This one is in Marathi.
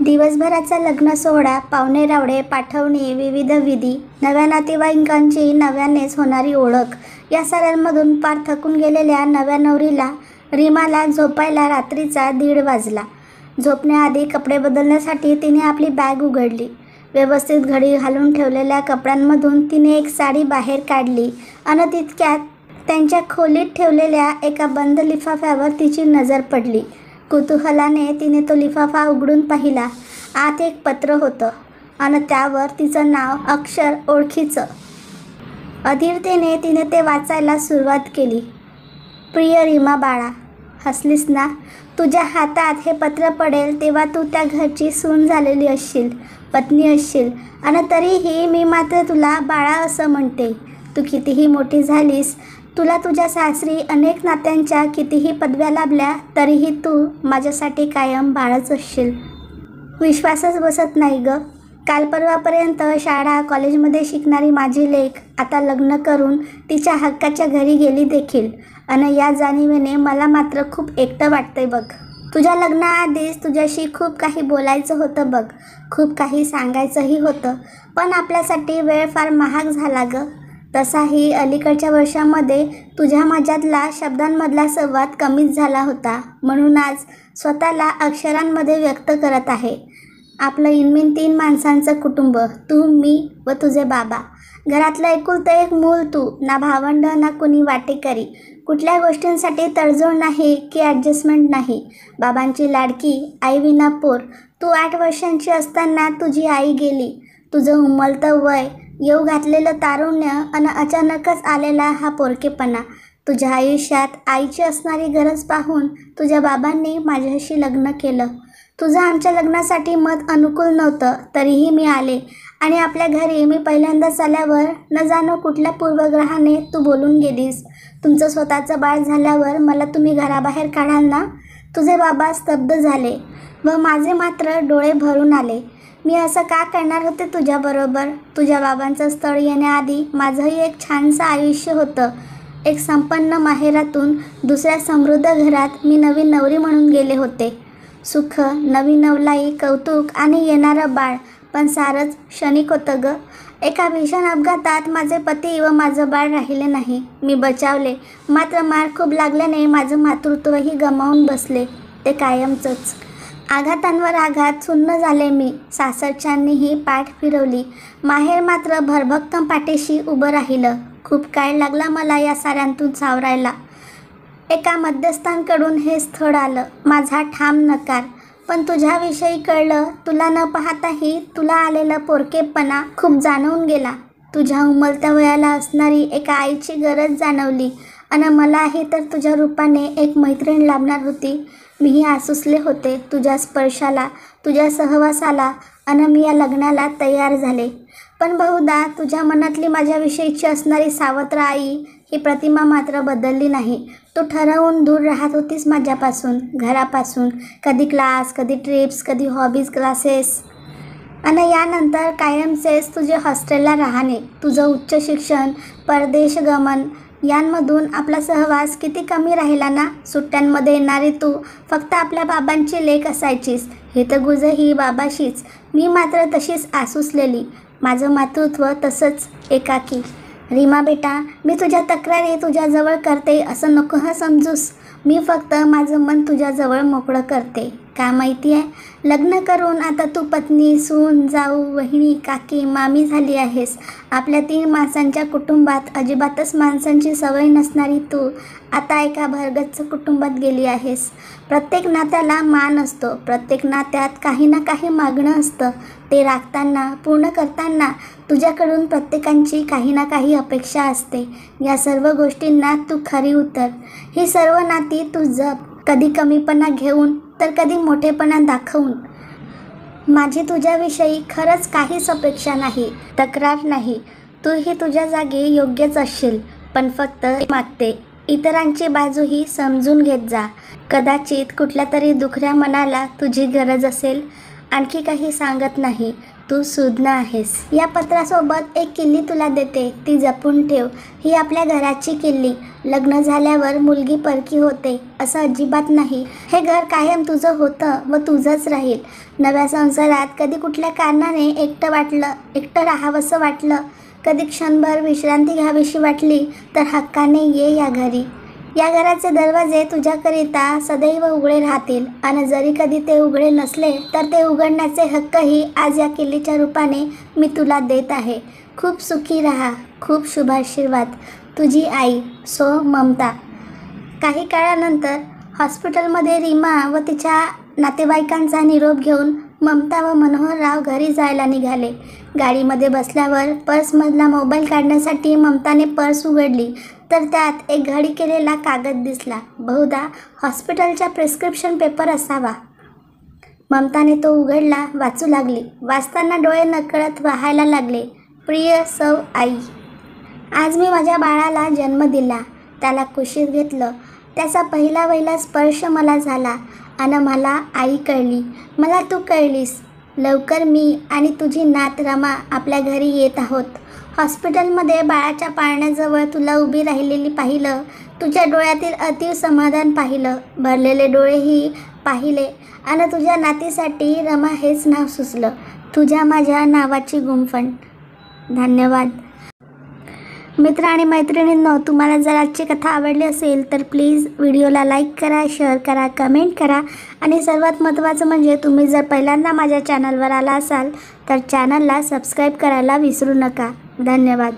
दिवसभराचा लग्न सोहळा, पाहुणे रावळे, पाठवणी, विविध विधी, नव्या नातेवाईकांची नव्यानेच होणारी ओळख या साऱ्यांमधून पार थकून गेलेल्या नव्या नवरीला रीमाला झोपायला रात्रीचा 1:30 वाजला. झोपण्याआधी कपडे बदलण्यासाठी तिने आपली बॅग उघडली. व्यवस्थित घडी घालून ठेवलेल्या कपड्यांमधून तिने एक साडी बाहेर काढली आणि तितक्यात त्यांच्या खोलीत ठेवलेल्या एका बंद लिफाफ्यावर तिची नजर पडली. कुतूहलाने तिने तो लिफाफा उघडून पाहिला. आत एक पत्र होतं आणि त्यावर तिचं नाव अक्षर ओळखीचं. अधीरतेने तिने ते वाचायला सुरुवात केली. प्रिय रीमा बाळा, हसलीस ना? तुझ्या हातात हे पत्र पडेल तेव्हा तू त्या घरची सून झालेली असशील, पत्नी असशील, आणि तरीही मी मात्र तुला बाळा असं म्हणते. तू कितीही मोठी झालीस, तुला तुझ्या सासरी अनेक नात्यांच्या कितीही पदव्या लाभल्या तरीही तू माझ्यासाठी कायम बाळच असशील. विश्वासच बसत नाही ग. काल परवापर्यंत शाळा कॉलेजमध्ये शिकणारी माझी लेक आता लग्न करून तिच्या हक्काच्या घरी गेली देखील. आणि या जाणीवेने मला मात्र खूप एकटं वाटतंय बघ. तुझ्या लग्नाआधीच तुझ्याशी खूप काही बोलायचं होतं बघ, खूप काही सांगायचंही होतं, पण आपल्यासाठी वेळ फार महाग झाला ग. तसाही अलीकडच्या वर्षामध्ये तुझ्या माझ्यातला शब्दांमधला संवाद कमीच झाला होता, म्हणून आज स्वतःला अक्षरांमध्ये व्यक्त करत आहे. आपलं इनमिन 3 माणसांचं कुटुंब, तू, मी व तुझे बाबा. घरातलं एकुलतं एक मूल तू, ना भावंड ना कुणी वाटेकरी. कुठल्या गोष्टींसाठी तडजोड नाही की ॲडजस्टमेंट नाही. बाबांची लाडकी, आई विना पोर. तू 8 वर्षांची असताना तुझी आई गेली. तुझं उमलतं वय, येऊ घातलेलं तारुण्य आणि अचानकच आलेला हा पोरकेपणा. तुझ्या आयुष्यात आईची असणारी गरज पाहून तुझ्या बाबांनी माझ्याशी लग्न केलं. तुझं आमच्या लग्नासाठी मत अनुकूल नव्हतं, तरीही मी आले आणि आपल्या घरी मी पहिल्यांदाच आल्यावर न जाणो कुठल्या पूर्वग्रहाने तू बोलून गेलीस. तुमचं स्वतःचं बाळ झाल्यावर मला तुम्ही घराबाहेर काढाल ना? तुझे बाबा स्तब्ध झाले व माझे मात्र डोळे भरून आले. मी असं का करणार होते तुझ्याबरोबर? तुझ्या बाबांचं स्थळ येण्याआधी माझंही एक छानसं आयुष्य होतं. एक संपन्न माहेरातून दुसऱ्या समृद्ध घरात मी नवीन नवरी म्हणून गेले होते. सुख, नवी नवलाई, कौतुक आणि येणारं बाळ, पण सारंच क्षणिक होतं ग. एका भीषण अपघातात माझे पती व माझं बाळ राहिले नाही. मी बचावले, मात्र मार खूप लागल्याने माझं मातृत्वही गमावून बसले, ते कायमचंच. आघातांवर आघात सुन्न झाले मी. सासरच्यांनीही पाठ फिरवली, माहेर मात्र भरभक्कम पाठीशी उभं राहिलं. खूप काळ लागला मला या साऱ्यांतून सावरायला. एका मध्यस्थांकडून हे स्थळ आलं, माझा ठाम नकार. पण तुझ्याविषयी कळलं. तुला न पाहताही तुला आलेला पोरकेपणा खूप जाणवून गेला. तुझ्या उमलत्या वयाला असणारी एका आईची गरज जाणवली. आणि मलाही तर तुझ्या रूपाने एक मैत्रीण लाभणार होती. मीही आसुसले होते तुझ्या स्पर्शाला, तुझ्या सहवासाला, आणि मी या लग्नाला तयार झाले. पण बहुधा तुझ्या मनातली माझ्याविषयीची असणारी सावत्र आई ही प्रतिमा मात्र बदलली नाही. तू ठरवून दूर राहत होतीस माझ्यापासून, घरापासून. कधी क्लास, कधी ट्रिप्स, कधी हॉबीज क्लासेस, आणि यानंतर कायमचेच तुझे हॉस्टेलला राहणे, तुझं उच्च शिक्षण, परदेश गमन, यांमधून आपला सहवास किती कमी राहिला ना. सुट्ट्यांमध्ये येणारी तू फक्त आपल्या बाबांची लेक असायचीस. हितगुजही बाबाशीच. मी मात्र तशीच आसुसलेली. माझं मातृत्व तसंच एकाकी. रीमा बेटा, मी तुझ्या तक्रारी तुझ्याजवळ करते असं नको हं समजूस. मी फक्त माझं मन तुझ्याजवळ मोकळं करते. का माहिती आहे, लग्न करून आता तू पत्नी, सून, जाऊ, वहिनी, काकी, मामी झाली आहेस. आपल्या 3 माणसांच्या कुटुंबात अजिबातच माणसांची सवय नसणारी तू आता एका भरगच्च कुटुंबात गेली आहेस. प्रत्येक नात्याला मान असतो, प्रत्येक नात्यात काही ना काही मागणं असतं. ते राखताना, पूर्ण करताना तुझ्याकडून प्रत्येकांची काही ना काही अपेक्षा असते. या सर्व गोष्टींना तू खरी उतर. ही सर्व नाती तू जप, कधी कमीपणा घेऊन तर कधी मोठेपणा दाखवून. माझी तुझ्याविषयी खरंच काहीच अपेक्षा नाही, तक्रार नाही. तूही तुझ्या जागी योग्यच असशील, पण फक्त मागते. इतरांची बाजूही समजून घेत जा. कदाचित कुठल्या तरी दुखऱ्या मनाला तुझी गरज असेल. आणखी काही सांगत नाही. तू सुज्ञ आहेस. या पत्रासोबत एक किल्ली तुला देते, ती जपून ठेव. ही आपल्या घराची किल्ली. लग्न झाल्यावर मुलगी परकी होते असं अजिबात नाही. हे घर कायम तुझं होतं व तुझंच राहील. नव्या संसारात कधी कुठल्या कारणाने एकटं राहावंसं वाटलं, कधी क्षणभर विश्रांती घ्यावीशी वाटली तर हक्काने ये या घरी. या घराचे दरवाजे तुझ्याकरिता सदैव उघडे राहतील आणि जरी कधी ते उघडे नसले तर ते उघडण्याचे हक्कही आज या किल्लीच्या रूपाने मी तुला देत आहे. खूप सुखी राहा. खूप शुभाशीर्वाद. तुझी आई सो ममता. काही काळानंतर हॉस्पिटलमध्ये रीमा व तिच्या नातेवाईकांचा निरोप घेऊन ममता व मनोहरराव घरी जायला निघाले. गाडीमध्ये बसल्यावर पर्समधला मोबाईल काढण्यासाठी ममताने पर्स उघडली तर त्यात एक घडी केलेला कागद दिसला. बहुधा हॉस्पिटलचा प्रिस्क्रिप्शन पेपर असावा. ममताने तो उघडला, वाचू लागली. वाचताना डोळे नकळत वाहायला लागले. प्रिय सौ आई, आज मी माझ्या बाळाला जन्म दिला. त्याला कुशीत घेतलं. त्याचा पहिला स्पर्श मला झाला आणि मला आई कळली. मला तू कळलीस. लवकर मी आणि तुझी नात रमा आपल्या घरी येत आहोत. हॉस्पिटलमध्ये बाळाच्या पाळण्याजवळ तुला उभी राहिलेली पाहिलं. तुझ्या डोळ्यातील अतीव समाधान पाहिलं. भरलेले डोळेही पाहिले आणि तुझ्या नातीसाठी रमा हेच नाव सुचलं. तुझ्या माझ्या नावाची गुंफण. धन्यवाद. मित्र आणि मैत्रिणींनो, तुम्हाला जर आजची कथा आवडली असेल तर प्लीज व्हिडिओला लाईक करा, शेअर करा, कमेंट करा आणि सर्वात महत्त्वाचं म्हणजे तुम्ही जर पहिल्यांदा माझ्या चॅनलवर आला असाल तर चॅनलला सबस्क्राईब करायला विसरू नका. धन्यवाद.